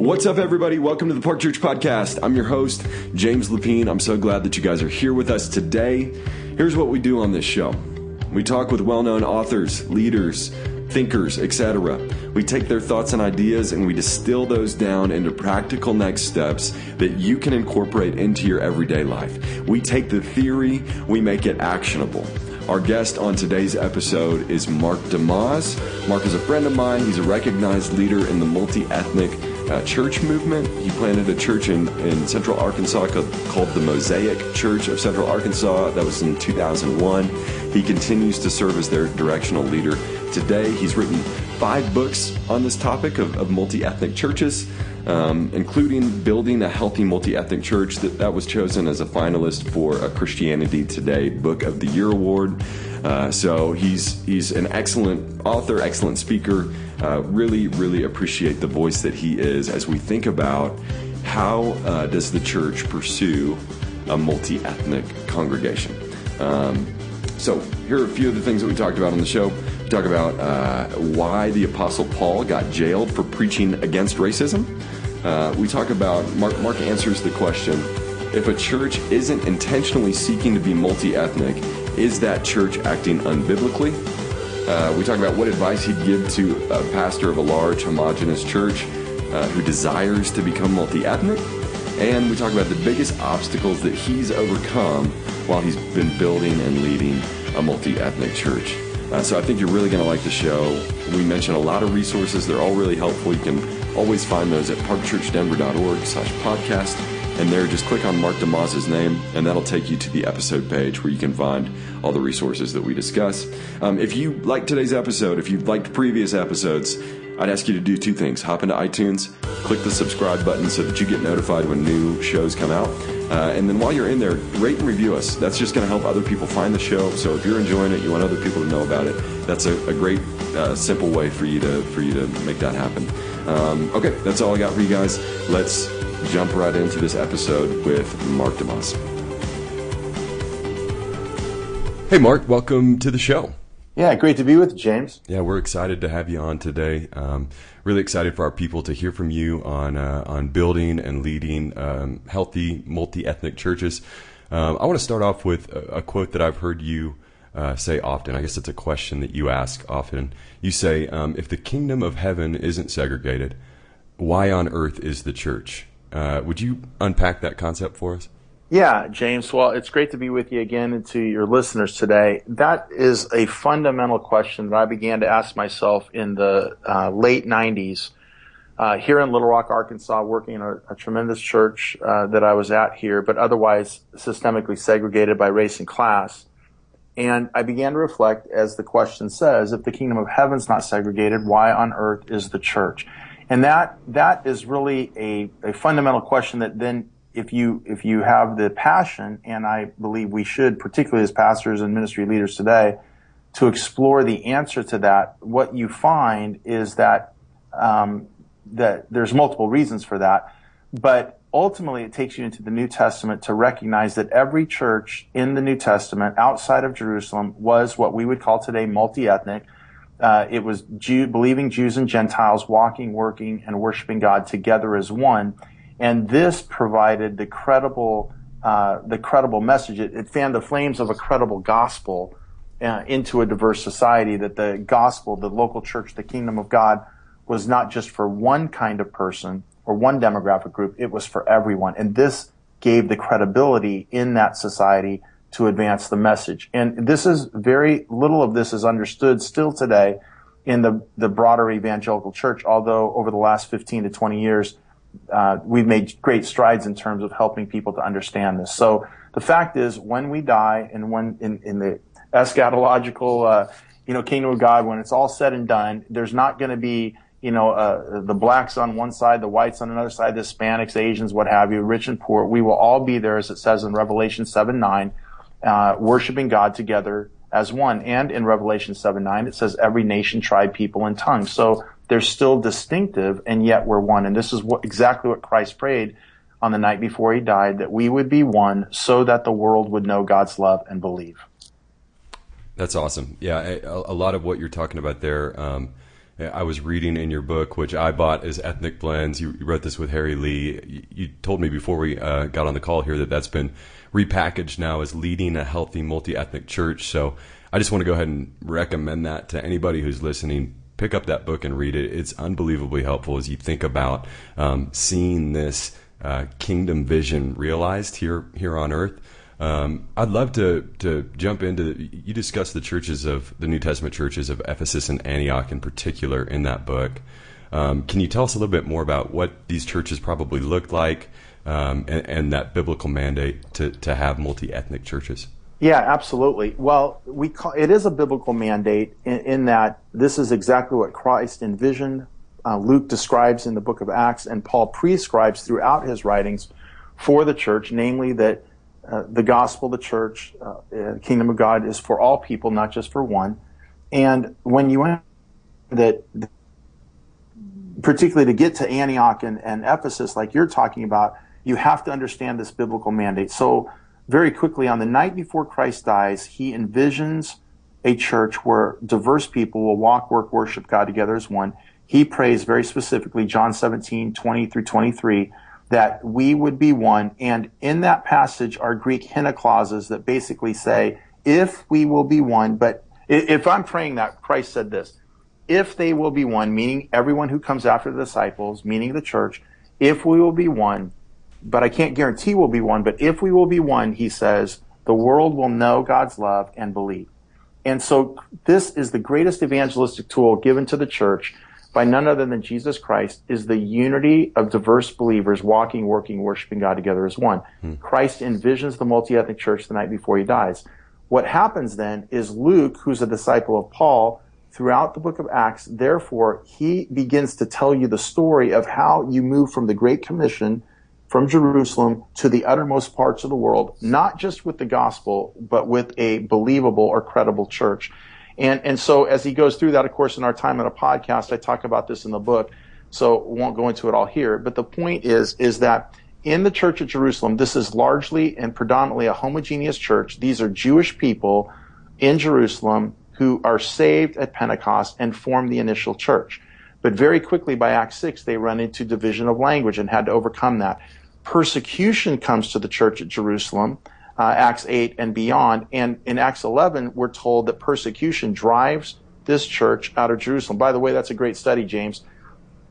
What's up, everybody? Welcome to the Park Church Podcast. I'm your host, James Lapine. I'm so glad that you guys are here with us today. Here's what we do on this show. We talk with well-known authors, leaders, thinkers, etc. We take their thoughts and ideas and we distill those down into practical next steps that you can incorporate into your everyday life. We take the theory, we make it actionable. Our guest on today's episode is Mark DeYmaz. Mark is a friend of mine. He's a recognized leader in the multi-ethnic church movement. He planted a church in Central Arkansas called the Mosaic Church of Central Arkansas. That was in 2001. He continues to serve as their directional leader. Today, he's written 5 books on this topic of multi-ethnic churches, including Building a Healthy Multi-Ethnic Church. That was chosen as a finalist for a Christianity Today Book of the Year award. So he's an excellent author, excellent speaker. Really appreciate the voice that he is as we think about how does the church pursue a multi-ethnic congregation. So here are a few of the things that we talked about on the show. We talk about why the Apostle Paul got jailed for preaching against racism. We talk about, Mark answers the question, if a church isn't intentionally seeking to be multi-ethnic, is that church acting unbiblically? We talk about what advice he'd give to a pastor of a large homogenous church who desires to become multi-ethnic. And we talk about the biggest obstacles that he's overcome while he's been building and leading a multi-ethnic church. So I think you're really going to like the show. We mention a lot of resources. They're all really helpful. You can always find those at parkchurchdenver.org/podcast. And there, just click on Mark DeYmaz's name, and that'll take you to the episode page where you can find all the resources that we discuss. If you liked today's episode, if you've liked previous episodes, I'd ask you to do 2 things. Hop into iTunes, click the subscribe button so that you get notified when new shows come out. And then while you're in there, rate and review us. That's just going to help other people find the show. So if you're enjoying it, you want other people to know about it, that's a great, simple way for you to make that happen. Okay, that's all I got for you guys. Let's jump right into this episode with Mark DeYmaz. Hey, Mark, welcome to the show. Yeah, great to be with you, James. Yeah, we're excited to have you on today. Really excited for our people to hear from you on building and leading healthy multi-ethnic churches. I want to start off with a quote that I've heard you say often. I guess it's a question that you ask often. You say, if the kingdom of heaven isn't segregated, why on earth is the church? Would you unpack that concept for us? Yeah, James. Well, it's great to be with you again and to your listeners today. That is a fundamental question that I began to ask myself in the late 90s here in Little Rock, Arkansas, working in a tremendous church that I was at here, but otherwise systemically segregated by race and class. And I began to reflect, as the question says, if the kingdom of heaven's not segregated, why on earth is the church? And that is really a fundamental question that then if you have the passion, and I believe we should, particularly as pastors and ministry leaders today, to explore the answer to that, what you find is that that there's multiple reasons for that, but ultimately it takes you into the New Testament to recognize that every church in the New Testament outside of Jerusalem was what we would call today multi-ethnic. It was believing Jews and Gentiles walking, working, and worshiping God together as one. And this provided the credible message. It fanned the flames of a credible gospel into a diverse society, that the gospel, the local church, the kingdom of God, was not just for one kind of person or one demographic group. It was for everyone. And this gave the credibility in that society to advance the message. And this is very little of this is understood still today in the broader evangelical church, although over the last 15 to 20 years, we've made great strides in terms of helping people to understand this. So the fact is, when we die and when in the eschatological, kingdom of God, when it's all said and done, there's not going to be, the blacks on one side, the whites on another side, the Hispanics, Asians, what have you, rich and poor. We will all be there, as it says in Revelation 7:9, worshiping God together as one. And in Revelation 7:9, it says every nation, tribe, people, and tongue. So they're still distinctive, and yet we're one. And this is exactly what Christ prayed on the night before he died, that we would be one so that the world would know God's love and believe. That's awesome. Yeah, a lot of what you're talking about there I was reading in your book, which I bought as Ethnic Blends. You wrote this with Harry Lee. You told me before we got on the call here that that's been repackaged now as Leading a Healthy Multi-Ethnic Church. So I just want to go ahead and recommend that to anybody who's listening. Pick up that book and read it. It's unbelievably helpful as you think about seeing this kingdom vision realized here on earth. I'd love to jump into, you discuss the churches of the New Testament churches of Ephesus and Antioch in particular in that book. Can you tell us a little bit more about what these churches probably looked like and that biblical mandate to have multi-ethnic churches? Yeah, absolutely. Well, it is a biblical mandate in that this is exactly what Christ envisioned, Luke describes in the book of Acts, and Paul prescribes throughout his writings for the church, namely that the gospel, the church, kingdom of God is for all people, not just for one. And when you that, particularly to get to Antioch and Ephesus, like you're talking about, you have to understand this biblical mandate. So very quickly, on the night before Christ dies, he envisions a church where diverse people will walk, work, worship God together as one. He prays very specifically, John 17:20 through 23, that we would be one. And in that passage are Greek hina clauses that basically say, if we will be one, but if I'm praying that, Christ said this, if they will be one, meaning everyone who comes after the disciples, meaning the church, if we will be one, but I can't guarantee we'll be one, but if we will be one, he says, the world will know God's love and believe. And so this is the greatest evangelistic tool given to the church by none other than Jesus Christ, is the unity of diverse believers walking, working, worshiping God together as one. Christ envisions the multi-ethnic church the night before he dies. What happens then is Luke, who's a disciple of Paul, throughout the book of Acts, therefore, he begins to tell you the story of how you move from the Great Commission from Jerusalem to the uttermost parts of the world, not just with the gospel, but with a believable or credible church. And so as he goes through that, of course, in our time on a podcast, I talk about this in the book, so won't go into it all here. But the point is that in the church at Jerusalem, this is largely and predominantly a homogeneous church. These are Jewish people in Jerusalem who are saved at Pentecost and form the initial church. But very quickly by Acts 6, they run into division of language and had to overcome that. Persecution comes to the church at Jerusalem, Acts 8 and beyond. And in Acts 11, we're told that persecution drives this church out of Jerusalem. By the way, that's a great study, James.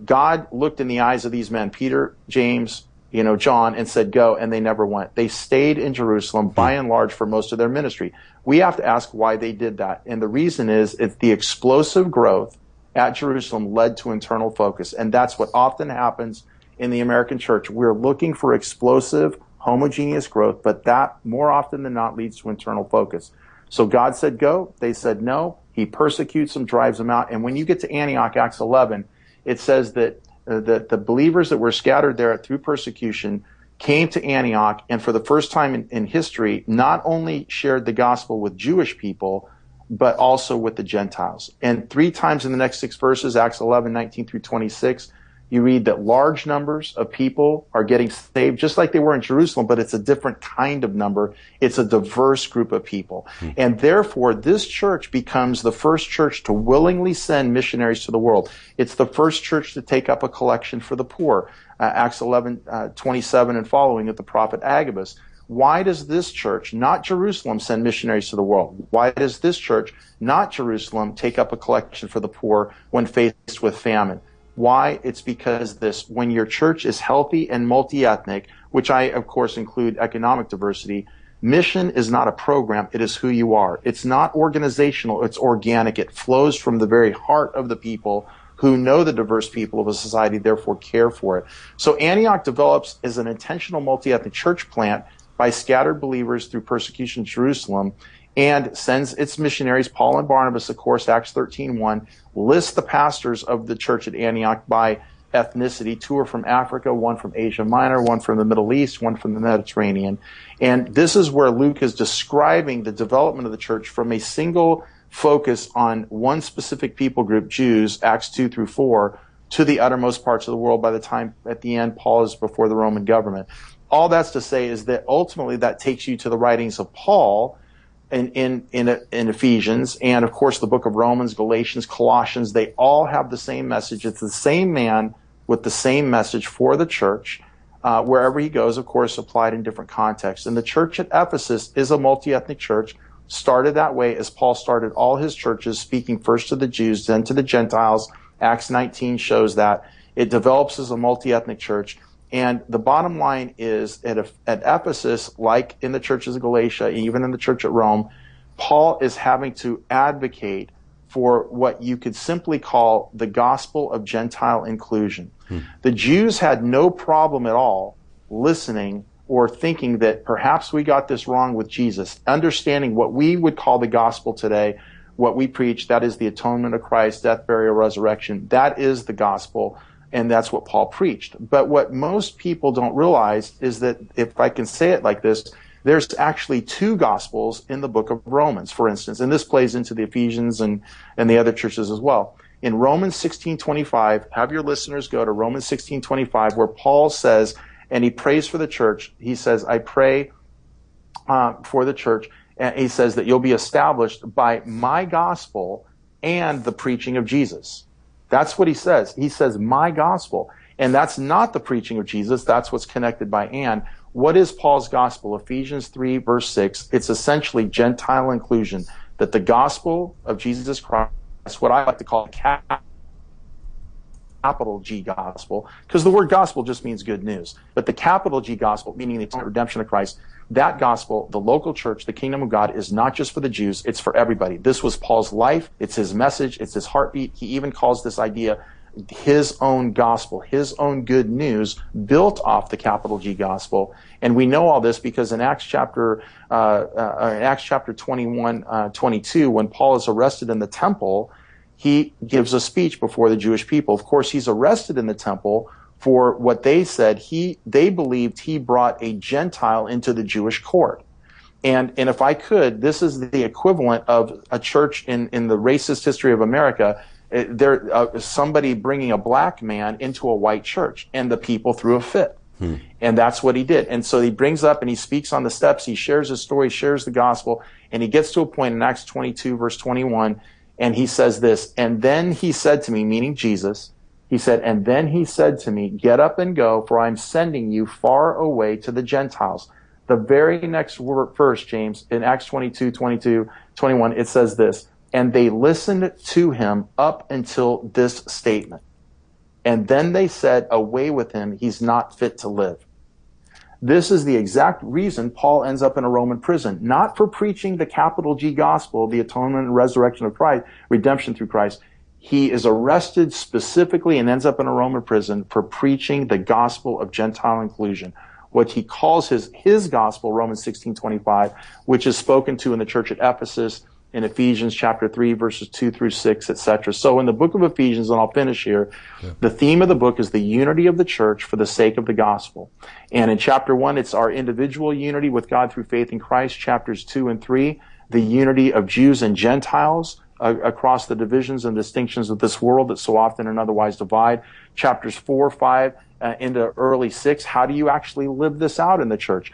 God looked in the eyes of these men, Peter, James, John, and said, go, and they never went. They stayed in Jerusalem by and large for most of their ministry. We have to ask why they did that. And the reason is it's the explosive growth at Jerusalem led to internal focus. And that's what often happens in the American church. We're looking for explosive, homogeneous growth, but that more often than not leads to internal focus. So God said go, they said no, he persecutes them, drives them out. And when you get to Antioch, Acts 11, it says that the believers that were scattered there through persecution came to Antioch, and for the first time in history, not only shared the gospel with Jewish people, but also with the Gentiles. And 3 times in the next 6 verses, Acts 11:19 through 26, you read that large numbers of people are getting saved, just like they were in Jerusalem, but it's a different kind of number. It's a diverse group of people. And therefore, this church becomes the first church to willingly send missionaries to the world. It's the first church to take up a collection for the poor. Acts 11:27 and following of the prophet Agabus. Why does this church, not Jerusalem, send missionaries to the world? Why does this church, not Jerusalem, take up a collection for the poor when faced with famine? Why? It's because when your church is healthy and multi-ethnic, which I, of course, include economic diversity, mission is not a program, it is who you are. It's not organizational, it's organic. It flows from the very heart of the people who know the diverse people of a society, therefore care for it. So Antioch develops as an intentional multi-ethnic church plant by scattered believers through persecution in Jerusalem, and sends its missionaries, Paul and Barnabas, of course, Acts 13:1, lists the pastors of the church at Antioch by ethnicity. 2 are from Africa, 1 from Asia Minor, 1 from the Middle East, 1 from the Mediterranean. And this is where Luke is describing the development of the church from a single focus on one specific people group, Jews, Acts 2 through 4, to the uttermost parts of the world by the time, at the end, Paul is before the Roman government. All that's to say is that ultimately that takes you to the writings of Paul, in Ephesians, and of course the book of Romans, Galatians, Colossians, they all have the same message. It's the same man with the same message for the church. Wherever he goes, of course, applied in different contexts. And the church at Ephesus is a multi-ethnic church, started that way as Paul started all his churches, speaking first to the Jews, then to the Gentiles. Acts 19 shows that. It develops as a multi-ethnic church. And the bottom line is, at Ephesus, like in the churches of Galatia, even in the church at Rome, Paul is having to advocate for what you could simply call the gospel of Gentile inclusion. The Jews had no problem at all listening or thinking that perhaps we got this wrong with Jesus, understanding what we would call the gospel today, what we preach, that is the atonement of Christ, death, burial, resurrection. That is the gospel, and that's what Paul preached. But what most people don't realize is that, if I can say it like this, there's actually two gospels in the book of Romans, for instance, and this plays into the Ephesians and the other churches as well. In Romans 16:25, have your listeners go to Romans 16:25, where Paul says, and he prays for the church. He says, I pray for the church, and he says that you'll be established by my gospel and the preaching of Jesus. That's what he says. He says, my gospel. And that's not the preaching of Jesus. That's what's connected by and. What is Paul's gospel? Ephesians 3, verse 6. It's essentially Gentile inclusion, that the gospel of Jesus Christ, what I like to call capital G gospel, because the word gospel just means good news. But the capital G gospel, meaning the redemption of Christ, that gospel, the local church, the kingdom of God, is not just for the Jews, it's for everybody. This was Paul's life, it's his message, it's his heartbeat. He even calls this idea his own gospel, his own good news, built off the capital G gospel. And we know all this because in Acts chapter 21, 22, when Paul is arrested in the temple, he gives a speech before the Jewish people. Of course, he's arrested in the temple for what they said. They believed he brought a Gentile into the Jewish court. And if I could, this is the equivalent of a church in the racist history of America. Somebody bringing a black man into a white church, and the people threw a fit. And that's what he did. And so he brings up and he speaks on the steps. He shares his story, shares the gospel, and he gets to a point in Acts 22, verse 21, and he says this, and then he said to me, meaning Jesus, he said, and then he said to me, get up and go, for I'm sending you far away to the Gentiles. The very next verse, James, in Acts 22, 21, it says this, and they listened to him up until this statement. And then they said, away with him, he's not fit to live. This is the exact reason Paul ends up in a Roman prison, not for preaching the capital G gospel, the atonement and resurrection of Christ, redemption through Christ. He is arrested specifically and ends up in a Roman prison for preaching the gospel of Gentile inclusion, what he calls his gospel, Romans 16:25, which is spoken to in the church at Ephesus, in Ephesians chapter 3, verses 2 through 6, etc. So in the book of Ephesians, and I'll finish here, the theme of the book is the unity of the church for the sake of the gospel. And in chapter 1, it's our individual unity with God through faith in Christ. Chapters 2 and 3, the unity of Jews and Gentiles across the divisions and distinctions of this world that so often and otherwise divide. Chapters 4, 5, into early 6, how do you actually live this out in the church?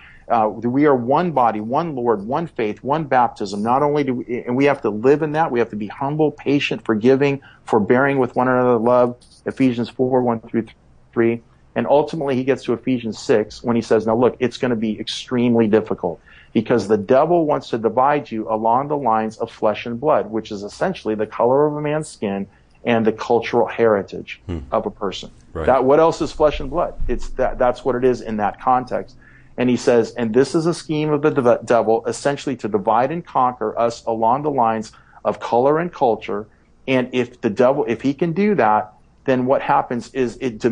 We are one body, one Lord, one faith, one baptism. Not only do we, and we have to live in that, we have to be humble, patient, forgiving, forbearing with one another, love, Ephesians 4, 1 through 3. And ultimately he gets to Ephesians 6 when he says, now look, it's going to be extremely difficult because the devil wants to divide you along the lines of flesh and blood, which is essentially the color of a man's skin and the cultural heritage of a person. Right. What else is flesh and blood? That's what it is in that context. And he says, and this is a scheme of the devil, essentially to divide and conquer us along the lines of color and culture. And if he can do that, then what happens is it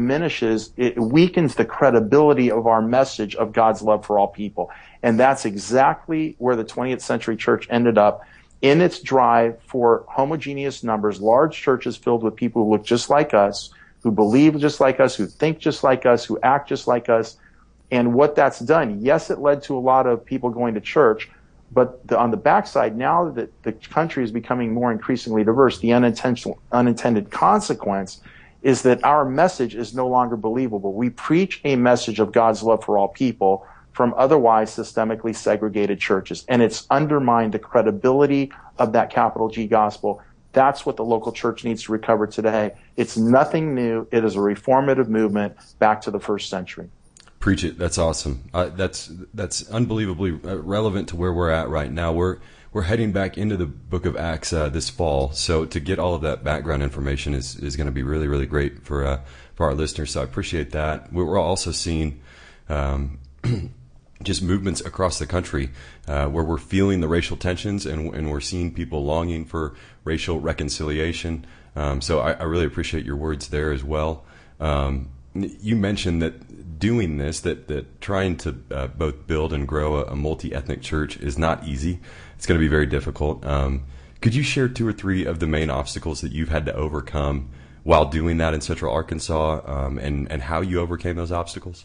weakens the credibility of our message of God's love for all people. And that's exactly where the 20th century church ended up in its drive for homogeneous numbers, large churches filled with people who look just like us, who believe just like us, who think just like us, who act just like us. And what that's done, yes, it led to a lot of people going to church, but on the backside, now that the country is becoming more increasingly diverse, the unintended consequence is that our message is no longer believable. We preach a message of God's love for all people from otherwise systemically segregated churches. And it's undermined the credibility of that capital G gospel. That's what the local church needs to recover today. It's nothing new. It is a reformative movement back to the first century. Preach it. That's awesome. That's unbelievably relevant to where we're at right now. We're heading back into the book of Acts this fall. So to get all of that background information is going to be really, really great for our listeners. So I appreciate that. We're also seeing just movements across the country where we're feeling the racial tensions and we're seeing people longing for racial reconciliation. So I really appreciate your words there as well. You mentioned that doing this, that trying to both build and grow a multi-ethnic church is not easy. It's going to be very difficult. Could you share 2 or 3 of the main obstacles that you've had to overcome while doing that in Central Arkansas, and how you overcame those obstacles?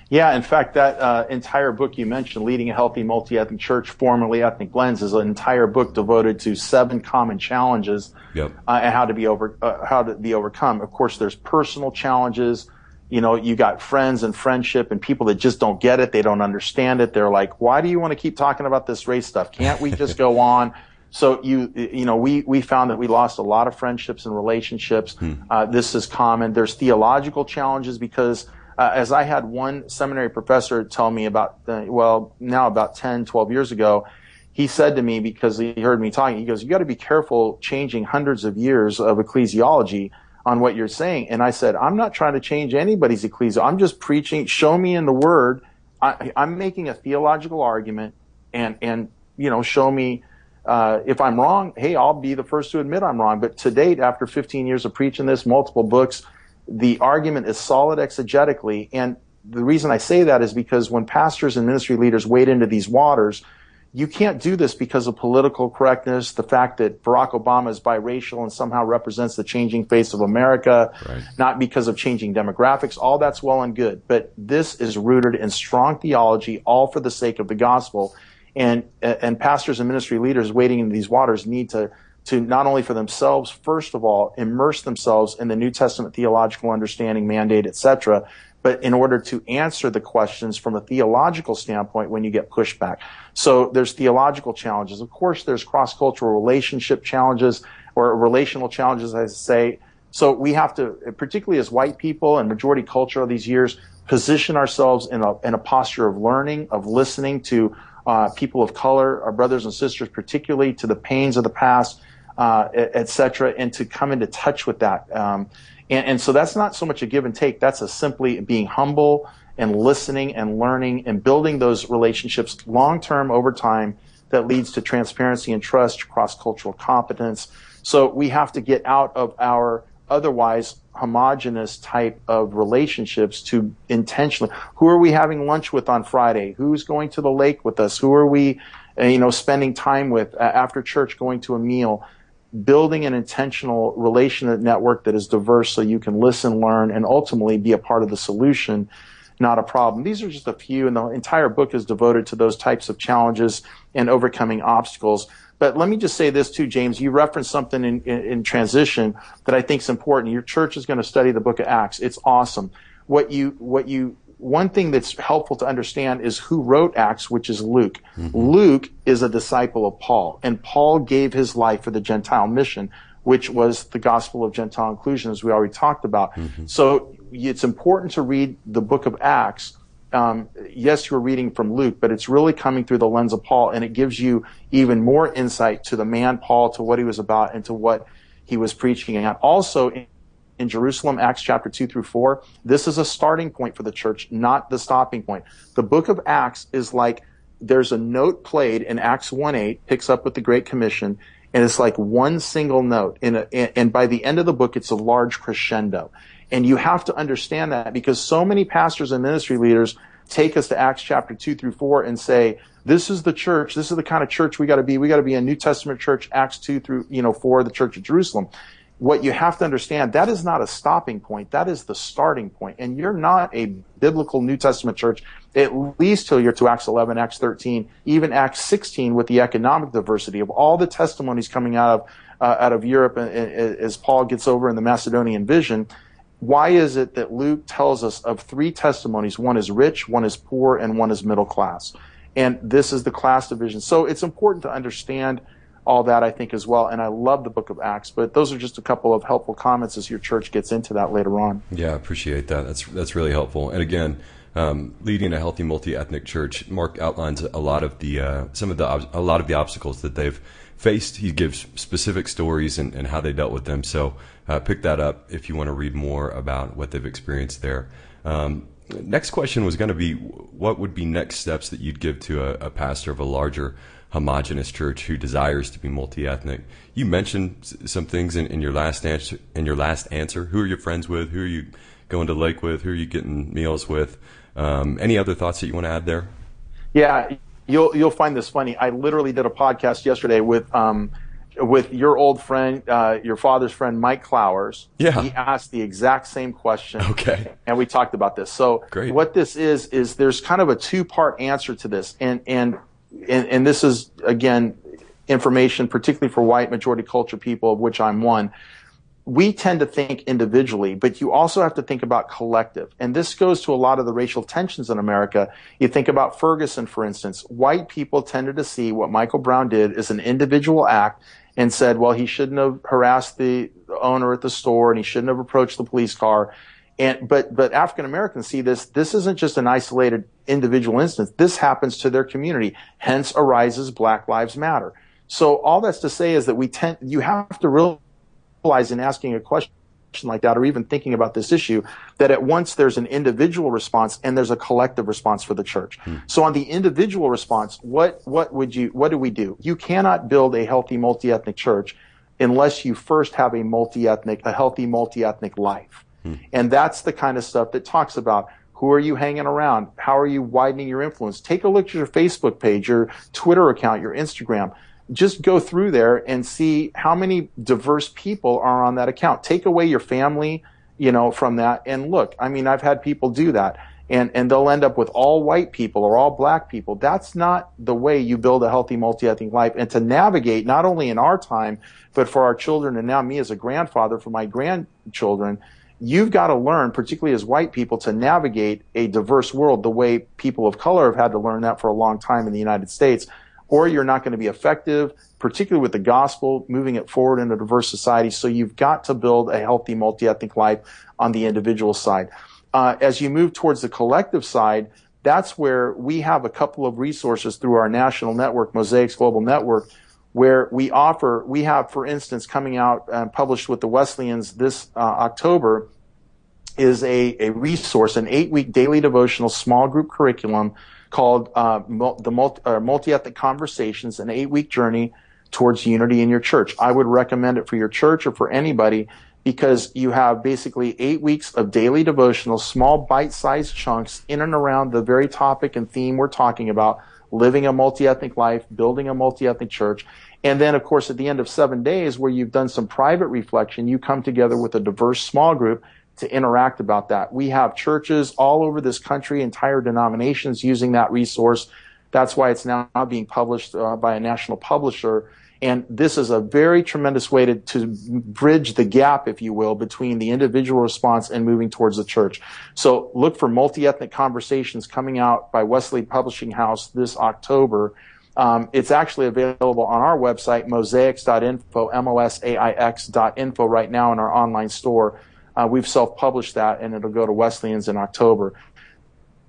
Yeah, in fact, that entire book you mentioned, Leading a Healthy Multi-Ethnic Church, formerly Ethnic Blends, is an entire book devoted to 7 common challenges and how to be overcome. Of course, there's personal challenges. You got friends and friendship and people that just don't get it. They don't understand it. They're like, why do you want to keep talking about this race stuff? Can't we just go on? So we found that we lost a lot of friendships and relationships. This is common. There's theological challenges because as I had one seminary professor tell me about 10, 12 years ago, he said to me, because he heard me talking, he goes, you got to be careful changing hundreds of years of ecclesiology on what you're saying. And I said, I'm not trying to change anybody's ecclesiology. I'm just preaching. Show me in the Word. I'm making a theological argument and show me if I'm wrong. Hey, I'll be the first to admit I'm wrong. But to date, after 15 years of preaching this, multiple books, the argument is solid exegetically. And the reason I say that is because when pastors and ministry leaders wade into these waters, you can't do this because of political correctness, the fact that Barack Obama is biracial and somehow represents the changing face of America, right. Not because of changing demographics. All that's well and good. But this is rooted in strong theology, all for the sake of the gospel. And pastors and ministry leaders wading into these waters need to not only for themselves, first of all, immerse themselves in the New Testament theological understanding, mandate, etc., but in order to answer the questions from a theological standpoint when you get pushback. So there's theological challenges. Of course, there's cross-cultural relationship challenges or relational challenges, I say. So we have to, particularly as white people and majority culture of these years, position ourselves in a posture of learning, of listening to people of color, our brothers and sisters, particularly to the pains of the past, etc., and to come into touch with that. And so that's not so much a give and take. That's a simply being humble and listening and learning and building those relationships long-term over time that leads to transparency and trust, cross-cultural competence. So we have to get out of our otherwise homogenous type of relationships to intentionally, who are we having lunch with on Friday? Who's going to the lake with us? Who are we, spending time with after church, going to a meal? Building an intentional relational network that is diverse so you can listen, learn, and ultimately be a part of the solution, not a problem. These are just a few, and the entire book is devoted to those types of challenges and overcoming obstacles. But let me just say this too, James. You referenced something in transition that I think is important. Your church is going to study the book of Acts. It's awesome. One thing that's helpful to understand is who wrote Acts, which is Luke. Mm-hmm. Luke is a disciple of Paul, and Paul gave his life for the Gentile mission, which was the gospel of Gentile inclusion, as we already talked about. Mm-hmm. So it's important to read the book of Acts. Yes, you're reading from Luke, but it's really coming through the lens of Paul, and it gives you even more insight to the man Paul, to what he was about, and to what he was preaching. And also, in Jerusalem, Acts chapter 2 through 4, this is a starting point for the church, not the stopping point. The book of Acts is like there's a note played in Acts 1:8, picks up with the Great Commission, and it's like one single note. And by the end of the book, it's a large crescendo. And you have to understand that because so many pastors and ministry leaders take us to Acts chapter 2 through 4 and say, this is the church, this is the kind of church we got to be. We got to be a New Testament church, Acts 2 through 4, the church of Jerusalem. What you have to understand, that is not a stopping point. That is the starting point. And you're not a biblical New Testament church, at least till you're to Acts 11, Acts 13, even Acts 16 with the economic diversity of all the testimonies coming out of Europe as Paul gets over in the Macedonian vision. Why is it that Luke tells us of 3 testimonies? One is rich, one is poor, and one is middle class. And this is the class division. So it's important to understand all that, I think, as well. And I love the book of Acts. But those are just a couple of helpful comments as your church gets into that later on. Yeah, I appreciate that. That's really helpful. And again, leading a healthy multi-ethnic church, Mark outlines a lot of the obstacles that they've faced. He gives specific stories and how they dealt with them. So pick that up if you want to read more about what they've experienced there. Next question was going to be, what would be next steps that you'd give to a pastor of a larger homogenous church who desires to be multi-ethnic? You mentioned some things in your last answer. Who are you friends with? Who are you going to lake with? Who are you getting meals with? Any other thoughts that you want to add there? Yeah, you'll find this funny. I literally did a podcast yesterday with your old friend, your father's friend, Mike Clowers. Yeah. He asked the exact same question. Okay. And we talked about this. So great. What this is there's kind of a 2-part answer to this. And this is, again, information particularly for white majority culture people, of which I'm one. We tend to think individually, but you also have to think about collective. And this goes to a lot of the racial tensions in America. You think about Ferguson, for instance. White people tended to see what Michael Brown did as an individual act and said, well, he shouldn't have harassed the owner at the store and he shouldn't have approached the police car. But African Americans see this isn't just an isolated individual instance. This happens to their community. Hence arises Black Lives Matter. So all that's to say is that you have to realize in asking a question like that, or even thinking about this issue, that at once there's an individual response and there's a collective response for the church. So on the individual response, what do we do? You cannot build a healthy multi-ethnic church unless you first have a healthy multi-ethnic life. And that's the kind of stuff that talks about who are you hanging around? How are you widening your influence? Take a look at your Facebook page, your Twitter account, your Instagram. Just go through there and see how many diverse people are on that account. Take away your family, from that and look. I mean, I've had people do that and they'll end up with all white people or all black people. That's not the way you build a healthy multi-ethnic life. And to navigate not only in our time, but for our children and now me as a grandfather for my grandchildren, you've got to learn, particularly as white people, to navigate a diverse world the way people of color have had to learn that for a long time in the United States, or you're not going to be effective, particularly with the gospel, moving it forward in a diverse society. So you've got to build a healthy multi-ethnic life on the individual side. As you move towards the collective side, that's where we have a couple of resources through our national network, Mosaic's Global Network, where we have, for instance, coming out and published with the Wesleyans this October, is a resource, an 8-week daily devotional small group curriculum called Multi-Ethnic Conversations, an 8-week journey towards unity in your church. I would recommend it for your church or for anybody because you have basically 8 weeks of daily devotional, small bite-sized chunks in and around the very topic and theme we're talking about, living a multi-ethnic life, building a multi-ethnic church. And then, of course, at the end of 7 days where you've done some private reflection, you come together with a diverse small group to interact about that. We have churches all over this country, entire denominations using that resource. That's why it's now being published by a national publisher. And this is a very tremendous way to bridge the gap, if you will, between the individual response and moving towards the church. So look for Multi-Ethnic Conversations coming out by Wesley Publishing House this October. It's actually available on our website, mosaics.info, mosaix.info right now in our online store. We've self-published that, and it'll go to Wesleyans in October.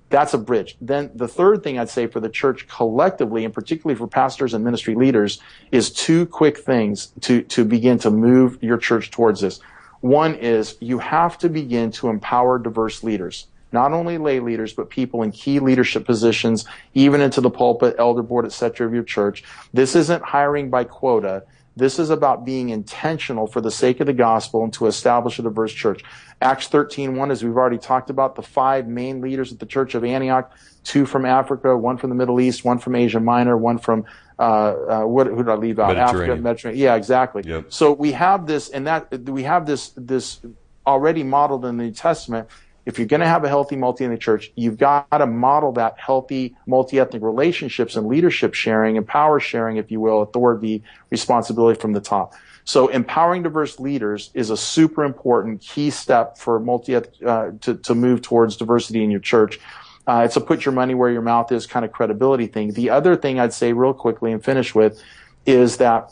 That's a bridge. Then the third thing I'd say for the church collectively, and particularly for pastors and ministry leaders, is 2 quick things to begin to move your church towards this. One is you have to begin to empower diverse leaders, not only lay leaders, but people in key leadership positions, even into the pulpit, elder board, etc. of your church. This isn't hiring by quota. This is about being intentional for the sake of the gospel and to establish a diverse church. Acts 13:1, as we've already talked about, the 5 main leaders at the Church of Antioch, 2 from Africa, 1 from the Middle East, 1 from Asia Minor, 1 from, who did I leave out? Africa, Mediterranean. Yeah, exactly. Yep. So we have this, and we have this already modeled in the New Testament. If you're going to have a healthy multi-ethnic church, you've got to model that healthy multi-ethnic relationships and leadership sharing and power sharing, if you will, authority, responsibility from the top. So empowering diverse leaders is a super important key step for to move towards diversity in your church. It's a put your money where your mouth is kind of credibility thing. The other thing I'd say real quickly and finish with is that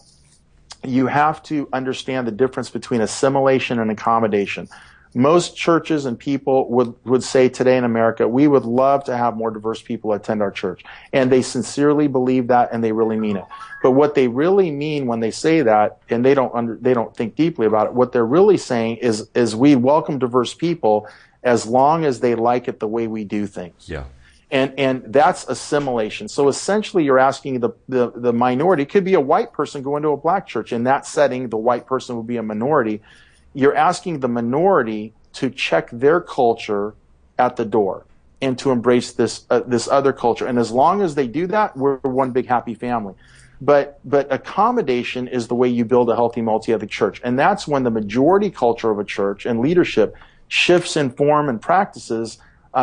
you have to understand the difference between assimilation and accommodation. Most churches and people would say today in America, we would love to have more diverse people attend our church. And they sincerely believe that, and they really mean it. But what they really mean when they say that, and they don't think deeply about it, what they're really saying is we welcome diverse people as long as they like it the way we do things. Yeah. And that's assimilation. So essentially you're asking the minority, it could be a white person going to a black church. In that setting, the white person would be a minority. You're asking the minority to check their culture at the door and to embrace this other culture. And as long as they do that, we're one big happy family. But accommodation is the way you build a healthy multi-ethnic church. And that's when the majority culture of a church and leadership shifts in form and practices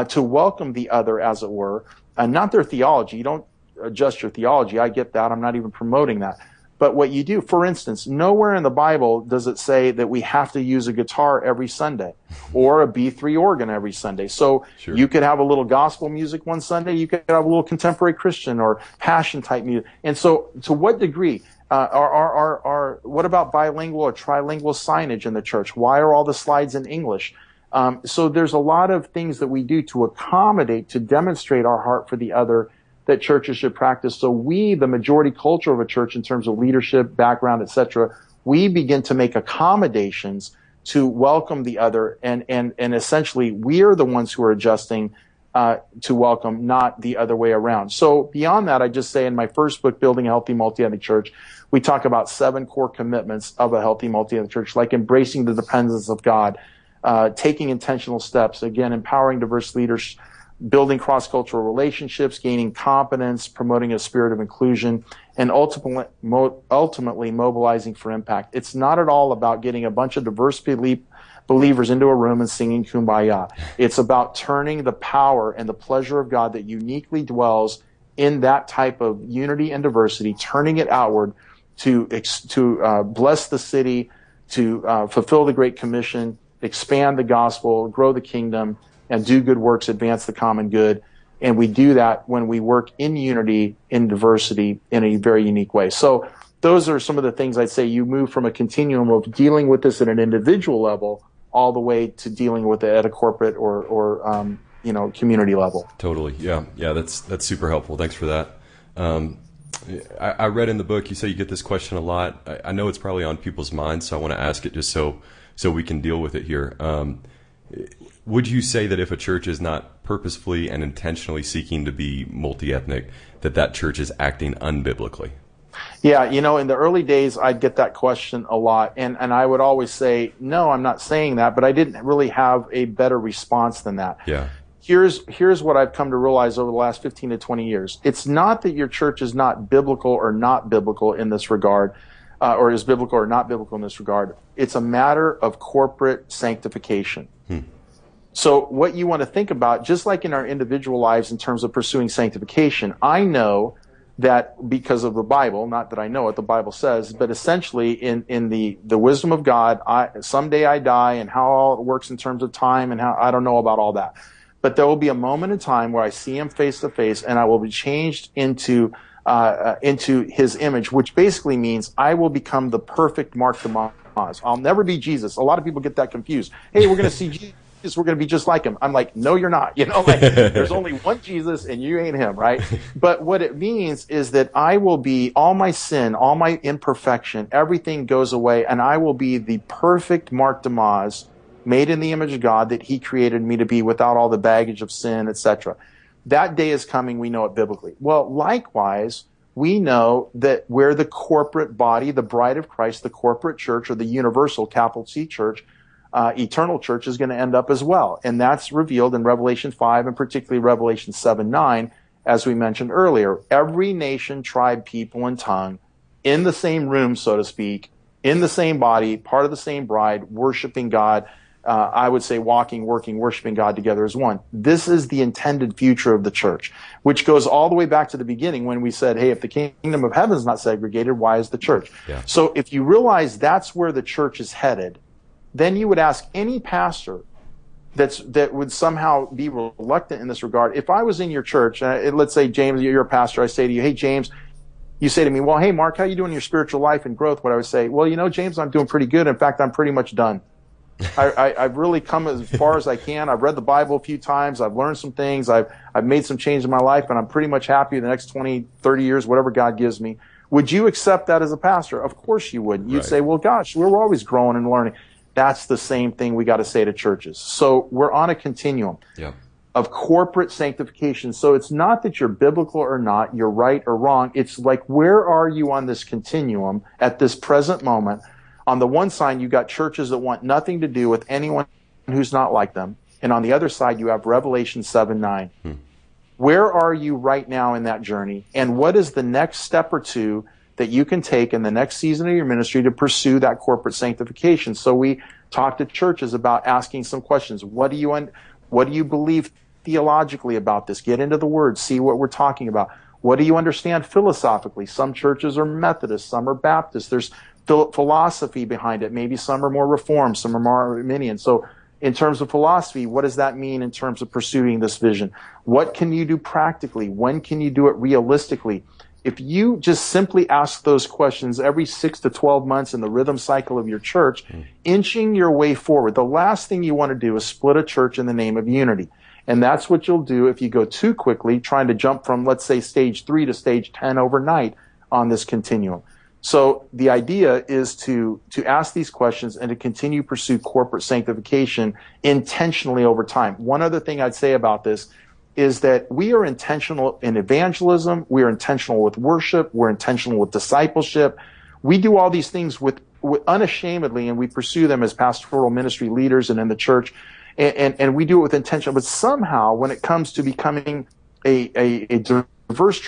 to welcome the other, as it were, and not their theology. You don't adjust your theology. I get that. I'm not even promoting that. But what you do, for instance, nowhere in the Bible does it say that we have to use a guitar every Sunday or a B3 organ every Sunday. So sure. You could have a little gospel music one Sunday. You could have a little contemporary Christian or passion type music. And so to what degree what about bilingual or trilingual signage in the church? Why are all the slides in English? So there's a lot of things that we do to accommodate, to demonstrate our heart for the other that churches should practice. So we, the majority culture of a church in terms of leadership, background, etc., we begin to make accommodations to welcome the other. And essentially, we are the ones who are adjusting to welcome, not the other way around. So beyond that, I just say in my first book, Building a Healthy Multi-Ethnic Church, we talk about 7 core commitments of a healthy multi-ethnic church, like embracing the dependence of God, taking intentional steps, again, empowering diverse leaders, building cross-cultural relationships, gaining competence, promoting a spirit of inclusion, and ultimately mobilizing for impact. It's not at all about getting a bunch of diverse believers into a room and singing Kumbaya. It's about turning the power and the pleasure of God that uniquely dwells in that type of unity and diversity, turning it outward to bless the city, to fulfill the Great Commission, expand the gospel, grow the kingdom, and do good works, advance the common good. And we do that when we work in unity, in diversity, in a very unique way. So those are some of the things I'd say. You move from a continuum of dealing with this at an individual level all the way to dealing with it at a corporate or community level. Totally. Yeah. That's super helpful. Thanks for that. I read in the book, you say you get this question a lot. I know it's probably on people's minds, so I want to ask it just so we can deal with it here. Would you say that if a church is not purposefully and intentionally seeking to be multi-ethnic, that church is acting unbiblically? Yeah, in the early days, I'd get that question a lot, and I would always say, no, I'm not saying that, but I didn't really have a better response than that. Yeah. Here's what I've come to realize over the last 15 to 20 years. It's not that your church is not biblical or not biblical in this regard, or is biblical or not biblical in this regard. It's a matter of corporate sanctification. So what you want to think about, just like in our individual lives in terms of pursuing sanctification, I know that because of the Bible, not that I know it, the Bible says, but essentially in the wisdom of God, someday I die, and how all it works in terms of time and how, I don't know about all that. But there will be a moment in time where I see him face to face, and I will be changed into his image, which basically means I will become the perfect Mark DeYmaz. I'll never be Jesus. A lot of people get that confused. Hey, we're going to see Jesus. We're going to be just like him. I'm like, no, you're not. There's only one Jesus and you ain't him, right? But what it means is that I will be all my sin, all my imperfection, everything goes away, and I will be the perfect Mark DeYmaz, made in the image of God that he created me to be, without all the baggage of sin, etc. That day is coming. We know it biblically. Well, likewise, we know that where the corporate body, the bride of Christ, the corporate church, or the universal, capital C church, eternal church, is going to end up as well. And that's revealed in Revelation 5 and particularly Revelation 7:9, as we mentioned earlier. Every nation, tribe, people, and tongue in the same room, so to speak, in the same body, part of the same bride, worshiping God I would say walking, working, worshiping God together as one. This is the intended future of the church, which goes all the way back to the beginning when we said, hey, if the kingdom of heaven is not segregated, why is the church? Yeah. So if you realize that's where the church is headed, then you would ask any pastor that would somehow be reluctant in this regard. If I was in your church, let's say, James, you're a pastor, I say to you, hey, James, you say to me, well, hey, Mark, how you doing in your spiritual life and growth? What I would say, well, James, I'm doing pretty good. In fact, I'm pretty much done. I've really come as far as I can. I've read the Bible a few times. I've learned some things. I've made some change in my life, and I'm pretty much happy the next 20, 30 years, whatever God gives me. Would you accept that as a pastor? Of course you would. You'd say, well, gosh, we're always growing and learning. That's the same thing we got to say to churches. So we're on a continuum of corporate sanctification. So it's not that you're biblical or not, you're right or wrong. It's like, where are you on this continuum at this present moment? On the one side, you got churches that want nothing to do with anyone who's not like them. And on the other side, you have Revelation 7:9. Where are you right now in that journey? And what is the next step or two that you can take in the next season of your ministry to pursue that corporate sanctification? So we talk to churches about asking some questions. What do you believe theologically about this? Get into the Word, see what we're talking about. What do you understand philosophically? Some churches are Methodist, some are Baptist. There's philosophy behind it. Maybe some are more Reformed, some are more Arminian. So in terms of philosophy, what does that mean in terms of pursuing this vision? What can you do practically? When can you do it realistically? If you just simply ask those questions every 6 to 12 months in the rhythm cycle of your church, inching your way forward, the last thing you want to do is split a church in the name of unity. And that's what you'll do if you go too quickly, trying to jump from, let's say, stage 3 to stage 10 overnight on this continuum. So the idea is to ask these questions and to continue to pursue corporate sanctification intentionally over time. One other thing I'd say about this is that we are intentional in evangelism, we are intentional with worship, we're intentional with discipleship. We do all these things with unashamedly, and we pursue them as pastoral ministry leaders and in the church, and we do it with intention. But somehow, when it comes to becoming a diverse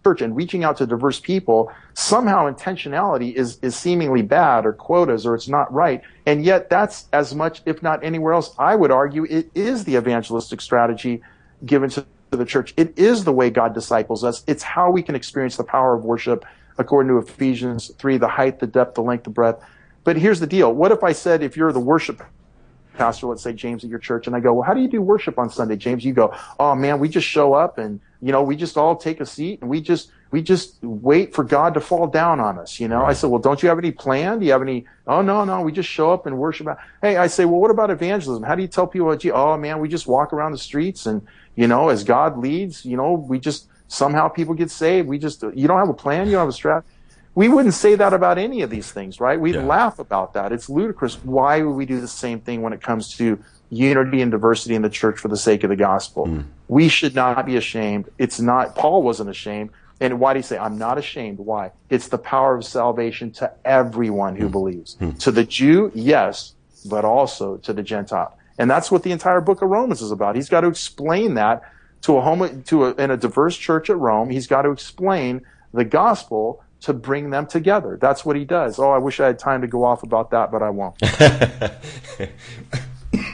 church and reaching out to diverse people, somehow intentionality is seemingly bad, or quotas, or it's not right. And yet that's as much, if not anywhere else, I would argue it is the evangelistic strategy given to the church. It is the way God disciples us. It's how we can experience the power of worship according to Ephesians 3, the height, the depth, the length, the breadth. But here's the deal. What if I said, if you're the worship pastor, let's say, James, at your church, and I go, well, how do you do worship on Sunday, James? You go, oh man, we just show up and, we just all take a seat and we just wait for God to fall down on us, Right. I said, well, don't you have any plan? Do you have any? Oh, no, we just show up and worship. Hey, I say, well, what about evangelism? How do you tell people about Jesus? Oh man, we just walk around the streets and, as God leads, we just, somehow people get saved. You don't have a plan, you don't have a strategy. We wouldn't say that about any of these things, right? We'd laugh about that. It's ludicrous. Why would we do the same thing when it comes to unity and diversity in the church for the sake of the gospel? We should not be ashamed. It's not, Paul wasn't ashamed. And why do you say, I'm not ashamed? Why? It's the power of salvation to everyone who believes. To the Jew, yes, but also to the Gentile. And that's what the entire book of Romans is about. He's got to explain that in a diverse church at Rome. He's got to explain the gospel to bring them together. That's what he does. Oh, I wish I had time to go off about that, but I won't.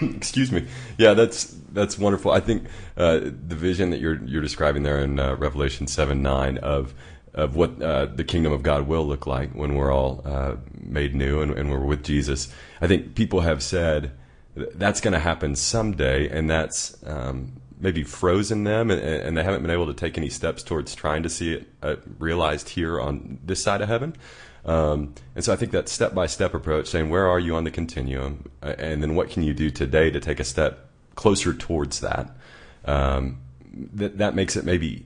Excuse me. Yeah, that's wonderful. I think the vision that you're describing there in Revelation 7:9 of what the kingdom of God will look like when we're all made new and we're with Jesus. I think people have said that's going to happen someday, and that's maybe frozen them, and they haven't been able to take any steps towards trying to see it realized here on this side of heaven. And so I think that step-by-step approach, saying where are you on the continuum, and then what can you do today to take a step closer towards that, that makes it maybe,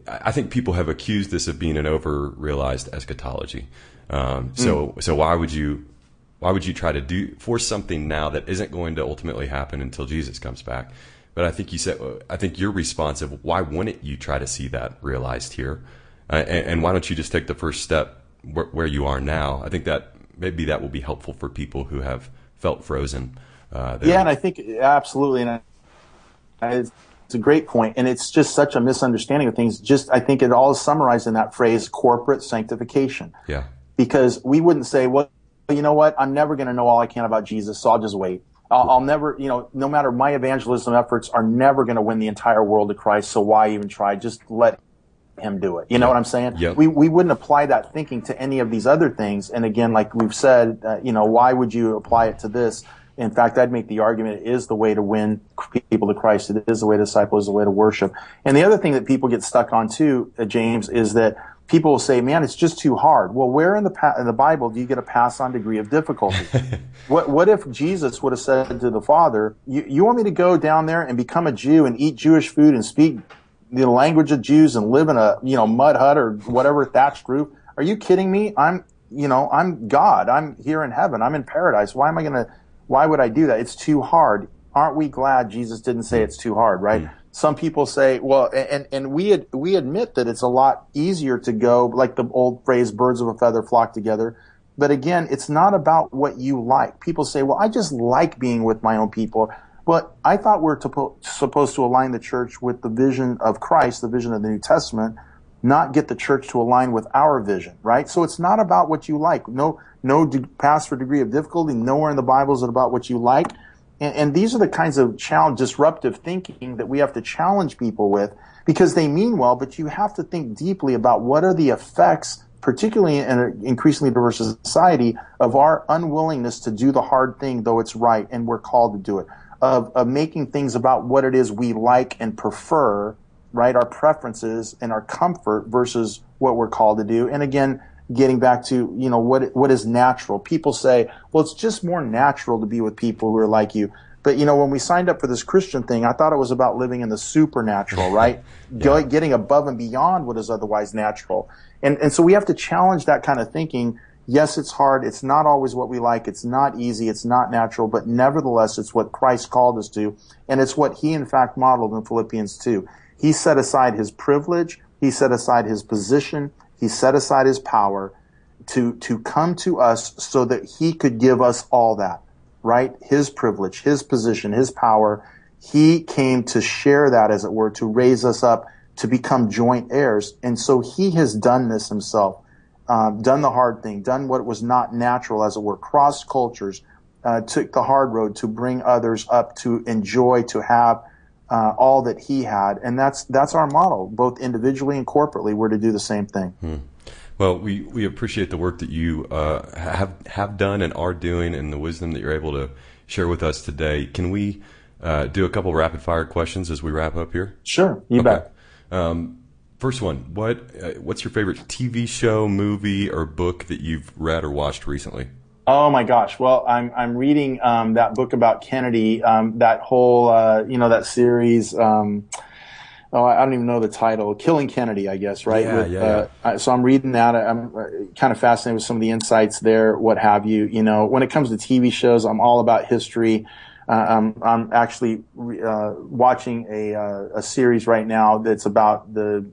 I think people have accused this of being an over-realized eschatology. So why would you try to force something now that isn't going to ultimately happen until Jesus comes back? But I think your response of why wouldn't you try to see that realized here, and why don't you just take the first step where you are now? I think that maybe that will be helpful for people who have felt frozen. And I think absolutely, and it's a great point, and it's just such a misunderstanding of things. I think it all is summarized in that phrase, corporate sanctification. Yeah. Because we wouldn't say, well, you know what? I'm never going to know all I can about Jesus, so I'll just wait. I'll never, no matter my evangelism efforts are never going to win the entire world to Christ. So why even try? Just let him do it. You know what I'm saying? Yep. We wouldn't apply that thinking to any of these other things. And again, like we've said, why would you apply it to this? In fact, I'd make the argument it is the way to win people to Christ. It is the way to disciple, it is the way to worship. And the other thing that people get stuck on too, James, is that people will say, man, it's just too hard. Well, where in the Bible do you get a pass-on degree of difficulty? What if Jesus would have said to the Father, you want me to go down there and become a Jew and eat Jewish food and speak the language of Jews and live in a, mud hut or whatever, thatched roof? Are you kidding me? I'm God. I'm here in heaven. I'm in paradise. Why would I do that? It's too hard. Aren't we glad Jesus didn't say it's too hard, right? Some people say, well, and we admit that it's a lot easier to go, like the old phrase, birds of a feather flock together. But again, it's not about what you like. People say, well, I just like being with my own people. Well, I thought we're supposed to align the church with the vision of Christ, the vision of the New Testament, not get the church to align with our vision, right? So it's not about what you like. No pass for degree of difficulty. Nowhere in the Bible is it about what you like. And these are the kinds of disruptive thinking that we have to challenge people with, because they mean well, but you have to think deeply about what are the effects, particularly in an increasingly diverse society, of our unwillingness to do the hard thing, though it's right, and we're called to do it, of making things about what it is we like and prefer, right, our preferences and our comfort versus what we're called to do. And again, getting back to, what is natural. People say, well, it's just more natural to be with people who are like you. But, when we signed up for this Christian thing, I thought it was about living in the supernatural, right? Getting above and beyond what is otherwise natural. And so we have to challenge that kind of thinking. Yes, it's hard. It's not always what we like. It's not easy. It's not natural. But nevertheless, it's what Christ called us to. And it's what he, in fact, modeled in Philippians 2. He set aside his privilege. He set aside his position. He set aside his power to come to us so that he could give us all that, right? His privilege, his position, his power. He came to share that, as it were, to raise us up, to become joint heirs. And so he has done this himself, done the hard thing, done what was not natural, as it were, crossed cultures, took the hard road to bring others up to enjoy, to have all that he had. And that's our model, both individually and corporately. We're to do the same thing. Well, we appreciate the work that you have done and are doing, and the wisdom that you're able to share with us today. Can we do a couple rapid fire questions as we wrap up here? Sure, you bet. First one, what's your favorite TV show, movie, or book that you've read or watched recently? Oh my gosh! Well, I'm reading that book about Kennedy. That whole that series. I don't even know the title. Killing Kennedy, I guess, right? Yeah. So I'm reading that. I'm kind of fascinated with some of the insights there, what have you. When it comes to TV shows, I'm all about history. I'm actually watching a series right now that's about the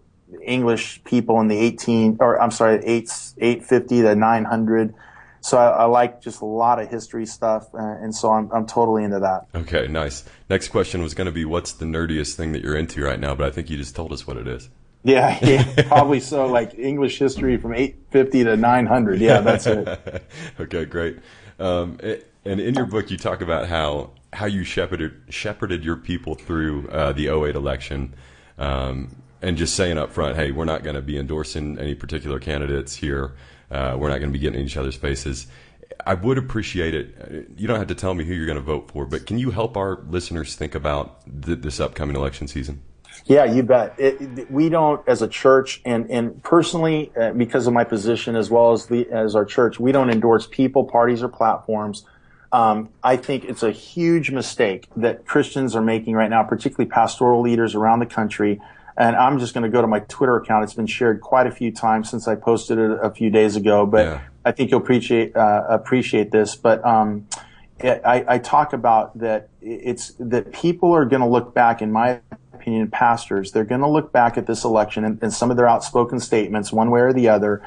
English people in the 850 to 900. So I like just a lot of history stuff, and so I'm totally into that. Okay, nice. Next question was going to be, what's the nerdiest thing that you're into right now? But I think you just told us what it is. Yeah, probably so. Like English history from 850 to 900. Yeah, that's it. Okay, great. And in your book, you talk about how you shepherded your people through the 2008 election, and just saying up front, hey, we're not going to be endorsing any particular candidates here. We're not going to be getting in each other's faces. I would appreciate it. You don't have to tell me who you're going to vote for, but can you help our listeners think about this upcoming election season? Yeah, you bet. We don't, as a church, and personally, because of my position as well as our church, we don't endorse people, parties, or platforms. I think it's a huge mistake that Christians are making right now, particularly pastoral leaders around the country. And I'm just going to go to my Twitter account. It's been shared quite a few times since I posted it a few days ago, but yeah. I think you'll appreciate this. But I talk about that that people are going to look back, in my opinion, pastors, they're going to look back at this election and some of their outspoken statements, one way or the other,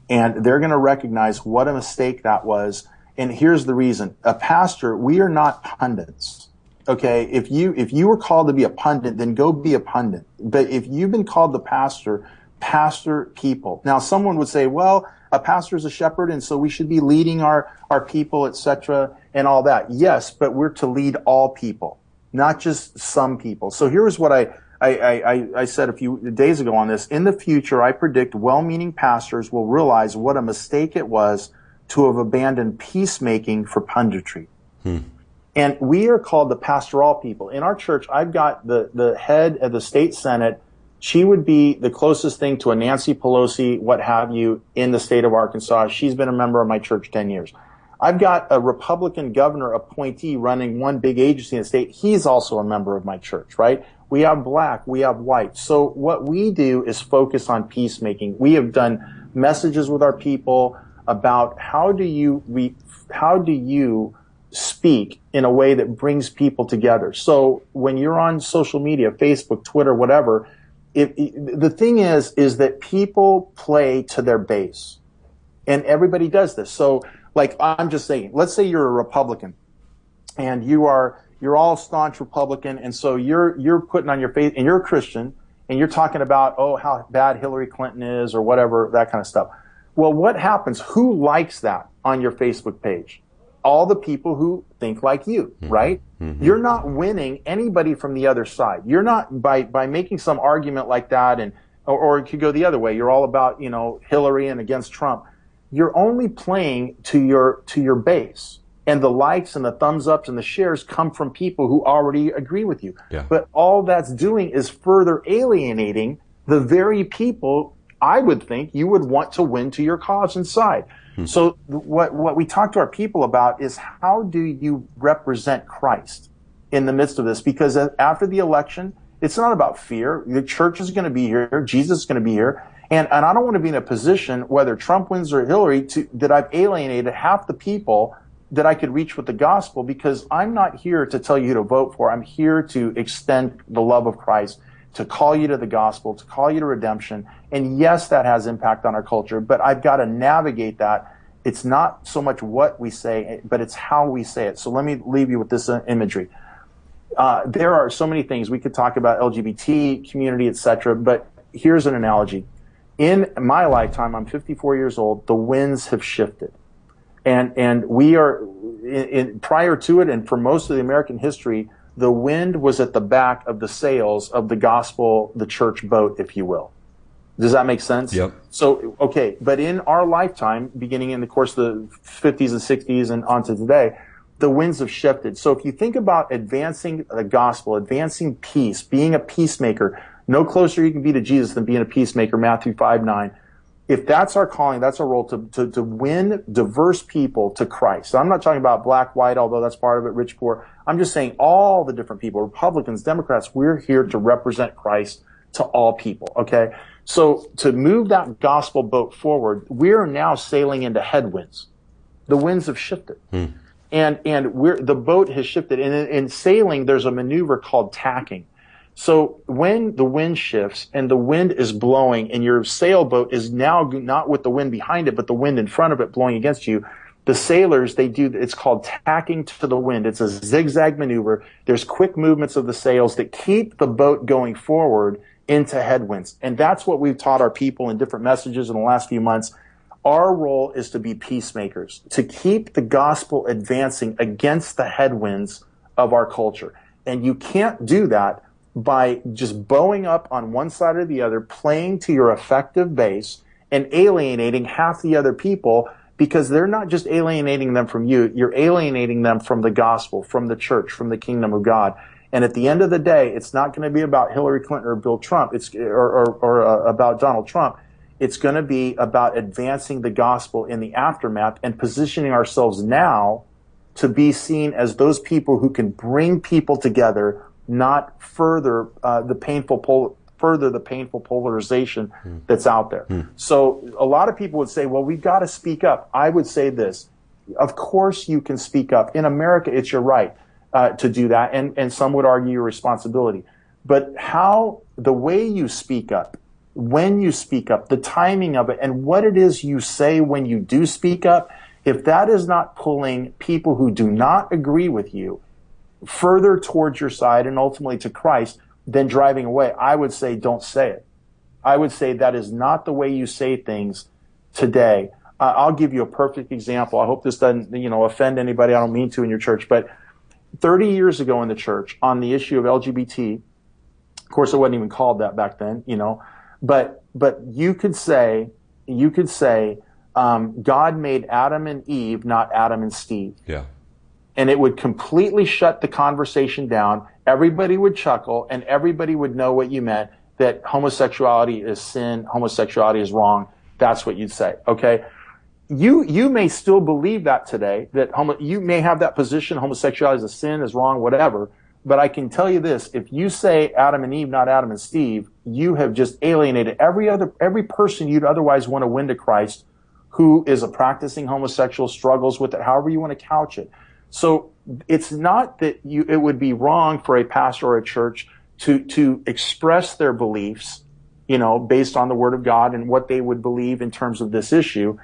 and they're going to recognize what a mistake that was. And here's the reason. A pastor, we are not pundits. Okay, if you were called to be a pundit, then go be a pundit. But if you've been called the pastor, pastor people. Now, someone would say, well, a pastor is a shepherd, and so we should be leading our people, etc., and all that. Yes, but we're to lead all people, not just some people. So here's what I said a few days ago on this. In the future, I predict well-meaning pastors will realize what a mistake it was to have abandoned peacemaking for punditry. And we are called the pastoral people. In our church, I've got the head of the state senate. She would be the closest thing to a Nancy Pelosi, what have you, in the state of Arkansas. She's been a member of my church 10 years. I've got a Republican governor appointee running one big agency in the state. He's also a member of my church, right? We have black, we have white. So what we do is focus on peacemaking. We have done messages with our people about how do you speak in a way that brings people together. So when you're on social media, Facebook, Twitter, whatever, the thing is that people play to their base, and everybody does this. So, like, I'm just saying, let's say you're a Republican, and you're all staunch Republican, and so you're putting on your face, and you're a Christian, and you're talking about, oh, how bad Hillary Clinton is, or whatever, that kind of stuff. Well, what happens? Who likes that on your Facebook page? All the people who think like you, right? You're not winning anybody from the other side. You're not, by making some argument like that, and or it could go the other way. You're all about, Hillary and against Trump. You're only playing to your base. And the likes and the thumbs ups and the shares come from people who already agree with you. Yeah. But all that's doing is further alienating the very people I would think you would want to win to your cause and side. So what we talk to our people about is how do you represent Christ in the midst of this? Because after the election, it's not about fear. The church is going to be here. Jesus is going to be here. And I don't want to be in a position, whether Trump wins or Hillary, that I've alienated half the people that I could reach with the gospel, because I'm not here to tell you who to vote for. I'm here to extend the love of Christ, to call you to the gospel, to call you to redemption. And yes, that has impact on our culture, but I've got to navigate that. It's not so much what we say, but it's how we say it. So let me leave you with this imagery. There are so many things. We could talk about LGBT community, etc., but here's an analogy. In my lifetime, I'm 54 years old, the winds have shifted. And we are, prior to it, and for most of the American history, the wind was at the back of the sails of the gospel, the church boat, if you will. Does that make sense? Yep. So, okay, but in our lifetime, beginning in the course of the 50s and 60s and on to today, the winds have shifted. So if you think about advancing the gospel, advancing peace, being a peacemaker, no closer you can be to Jesus than being a peacemaker, Matthew 5:9. If that's our calling, that's our role, to win diverse people to Christ. So I'm not talking about black, white, although that's part of it, rich, poor. I'm just saying all the different people, Republicans, Democrats, we're here to represent Christ to all people, okay? So to move that gospel boat forward, we're now sailing into headwinds. The winds have shifted. And the boat has shifted. And in sailing, there's a maneuver called tacking. So when the wind shifts and the wind is blowing and your sailboat is now not with the wind behind it, but the wind in front of it blowing against you, the sailors, it's called tacking to the wind. It's a zigzag maneuver. There's quick movements of the sails that keep the boat going forward into headwinds. And that's what we've taught our people in different messages in the last few months. Our role is to be peacemakers, to keep the gospel advancing against the headwinds of our culture. And you can't do that by just bowing up on one side or the other, playing to your effective base, and alienating half the other people, because they're not just alienating them from you, you're alienating them from the gospel, from the church, from the kingdom of God. And at the end of the day, it's not going to be about Hillary Clinton or Bill Trump, or about Donald Trump. It's going to be about advancing the gospel in the aftermath and positioning ourselves now to be seen as those people who can bring people together, not further the painful polarization that's out there. So a lot of people would say, well, we've got to speak up. I would say this. Of course you can speak up. In America, it's your right to do that, and some would argue your responsibility. But the way you speak up, when you speak up, the timing of it, and what it is you say when you do speak up, if that is not pulling people who do not agree with you further towards your side and ultimately to Christ, then driving away, I would say don't say it. I would say that is not the way you say things today. I'll give you a perfect example. I hope this doesn't, offend anybody. I don't mean to in your church, but 30 years ago in the church on the issue of LGBT, of course it wasn't even called that back then, but you could say, God made Adam and Eve, not Adam and Steve. Yeah. And it would completely shut the conversation down. Everybody would chuckle and everybody would know what you meant, that homosexuality is sin, homosexuality is wrong. That's what you'd say. Okay. You may still believe that today, that you may have that position, homosexuality is a sin, is wrong, whatever. But I can tell you this, if you say Adam and Eve, not Adam and Steve, you have just alienated every person you'd otherwise want to win to Christ who is a practicing homosexual, struggles with it, however you want to couch it. So it's not that it would be wrong for a pastor or a church to express their beliefs, based on the Word of God and what they would believe in terms of this issue.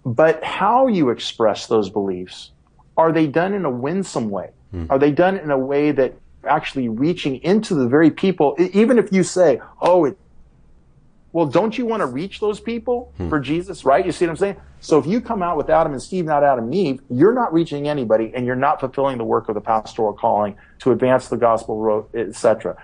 But how you express those beliefs, are they done in a winsome way? Are they done in a way that actually reaching into the very people, even if you say, well, don't you want to reach those people for Jesus, right? You see what I'm saying? So if you come out with Adam and Steve, not Adam and Eve, you're not reaching anybody and you're not fulfilling the work of the pastoral calling to advance the gospel, etc.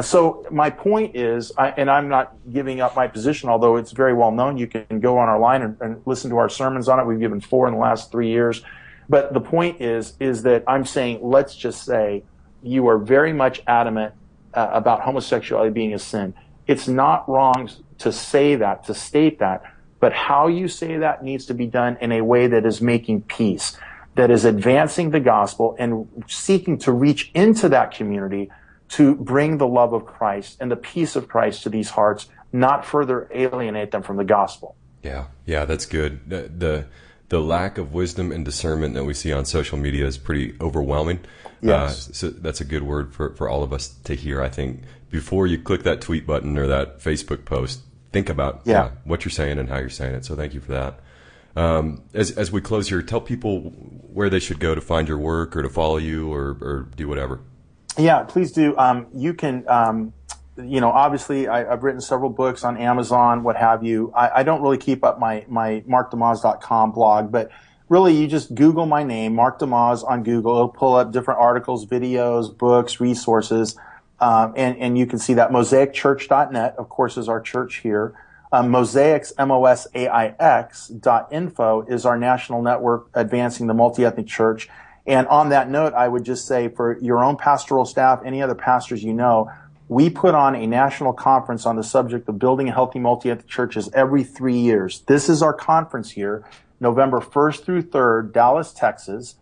So my point is, and I'm not giving up my position, although it's very well known. You can go on our line and listen to our sermons on it. We've given 4 in the last 3 years. But the point is that I'm saying, let's just say you are very much adamant about homosexuality being a sin. It's not wrong to say that, to state that, but how you say that needs to be done in a way that is making peace, that is advancing the gospel and seeking to reach into that community to bring the love of Christ and the peace of Christ to these hearts, not further alienate them from the gospel. Yeah, that's good. The lack of wisdom and discernment that we see on social media is pretty overwhelming. Yes. So that's a good word for all of us to hear, I think. Before you click that tweet button or that Facebook post, think about what you're saying and how you're saying it. So thank you for that. As we close here, tell people where they should go to find your work or to follow you or do whatever. Yeah, please do. You can, obviously I've written several books on Amazon, what have you. I don't really keep up my markdemaz.com blog, but really you just Google my name, Mark DeYmaz on Google. It'll pull up different articles, videos, books, resources. And you can see that. MosaicChurch.net, of course, is our church here. Mosaics, MOSAIX.info is our national network advancing the multi-ethnic church. And on that note, I would just say for your own pastoral staff, any other pastors we put on a national conference on the subject of building a healthy multi-ethnic churches every 3 years. This is our conference here, November 1st through 3rd, Dallas, Texas.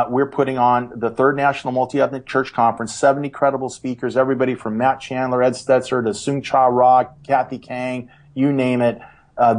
We're putting on the 3rd National Multi-Ethnic Church Conference, 70 credible speakers, everybody from Matt Chandler, Ed Stetzer, to Sung Cha Ra, Kathy Kang, you name it.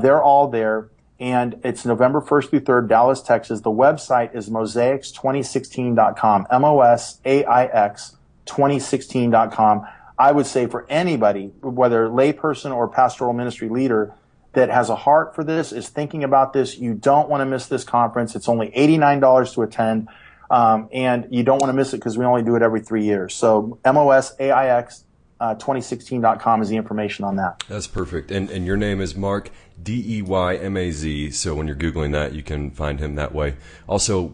They're all there. And it's November 1st through 3rd, Dallas, Texas. The website is mosaics2016.com, MOSAIX2016.com. I would say for anybody, whether layperson or pastoral ministry leader, that has a heart for this, is thinking about this, you don't want to miss this conference. It's only $89 to attend, and you don't want to miss it because we only do it every 3 years. So MOSAIX2016.com is the information on that. That's perfect. And your name is Mark, DeYmaz, so when you're Googling that, you can find him that way. Also,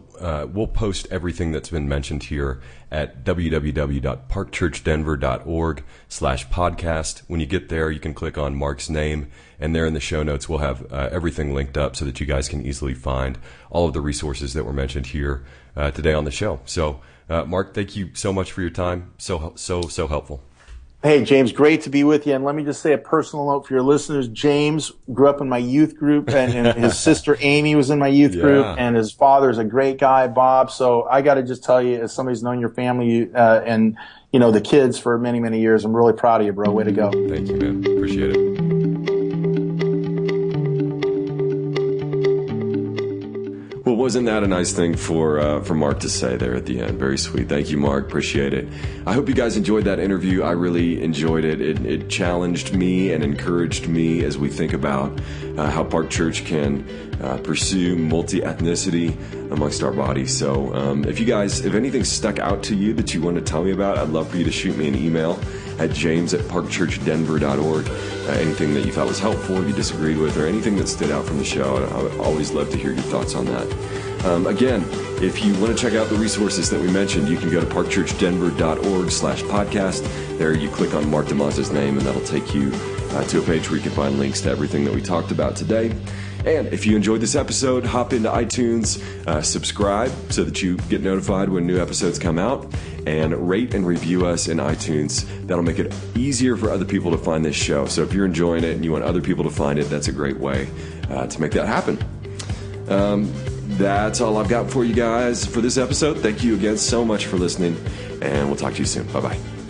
we'll post everything that's been mentioned here at www.parkchurchdenver.org/podcast. When you get there, you can click on Mark's name, and there in the show notes, we'll have everything linked up so that you guys can easily find all of the resources that were mentioned here today on the show. So, Mark, thank you so much for your time. So helpful. Hey, James, great to be with you. And let me just say a personal note for your listeners. James grew up in my youth group, and his sister Amy was in my youth group, and his father is a great guy, Bob. So I got to just tell you, as somebody who's known your family and the kids for many, many years, I'm really proud of you, bro. Way to go. Thank you, man. Appreciate it. Well, wasn't that a nice thing for Mark to say there at the end? Very sweet. Thank you, Mark. Appreciate it. I hope you guys enjoyed that interview. I really enjoyed it. It challenged me and encouraged me as we think about how Park Church can pursue multi-ethnicity amongst our body. So if anything stuck out to you that you want to tell me about, I'd love for you to shoot me an email at james@parkchurchdenver.org. Anything that you thought was helpful, if you disagreed with, or anything that stood out from the show, I would always love to hear your thoughts on that. Again, if you want to check out the resources that we mentioned, you can go to parkchurchdenver.org/podcast. There you click on Mark DeYmaz's name, and that'll take you to a page where you can find links to everything that we talked about today. And if you enjoyed this episode, hop into iTunes, subscribe so that you get notified when new episodes come out, and rate and review us in iTunes. That'll make it easier for other people to find this show. So if you're enjoying it and you want other people to find it, that's a great way to make that happen. That's all I've got for you guys for this episode. Thank you again so much for listening, and we'll talk to you soon. Bye-bye.